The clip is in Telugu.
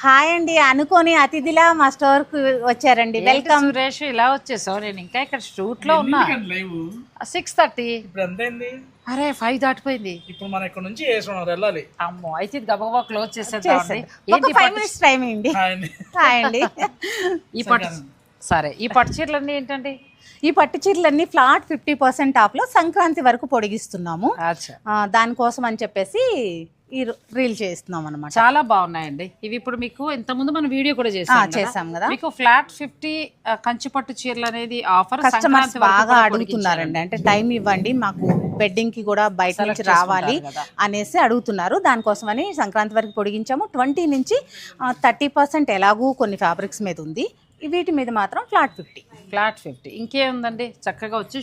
హాయ్ అండి, అనుకోని అతిథిలా మా స్టోర్ కు వచ్చారండి. వెల్కమ్. సురేష్, ఇలా వచ్చేసావు. నేను ఇంకా ఇక్కడ షూట్ లో ఉన్నా. 6:30. ఇప్పుడు ఎంతైంది? అరే 5 దాటిపోయింది. ఇప్పుడు మనం ఇక్కడ నుంచి వెళ్ళాలి. అమ్మో, అయితే ఇది గబగబా క్లోజ్ చేసేద్దామండి. ఒక 5 minutes టైం అండి. హాయ్ అండి. ఈ పట్టు సరే, ఈ పట్టు చీరలన్నీ ఏంటండి? ఈ పట్టు చీరలన్నీ ఫ్లాట్ 50% ఆఫ్ లో సంక్రాంతి వరకు పొడిగిస్తున్నాము. దానికోసం అని చెప్పేసి ఈ రీల్ చేస్తున్నాం అనమాట. చాలా బాగున్నాయండి ఇవి. ఇప్పుడు మీకు ఇంతకుముందు మనం వీడియో కూడా చేసాం కదా. మీకు ఫ్లాట్ 50 కంచి పట్టు చీరలు అనేది ఆఫర్. కస్టమర్స్ బాగా అడుగుతున్నారండి. అంటే టైం ఇవ్వండి, మాకు వెడ్డింగ్ కి కూడా బయట నుంచి రావాలి అనేసి అడుగుతున్నారు. దానికోసమని సంక్రాంతి వరకు పొడిగించాము. 20 నుంచి 30% ఎలాగూ కొన్ని ఫ్యాబ్రిక్స్ మీద ఉంది. వీటి మీద మాత్రం ఫ్లాట్ 50. ఇంకేముందండి, చక్కగా వచ్చి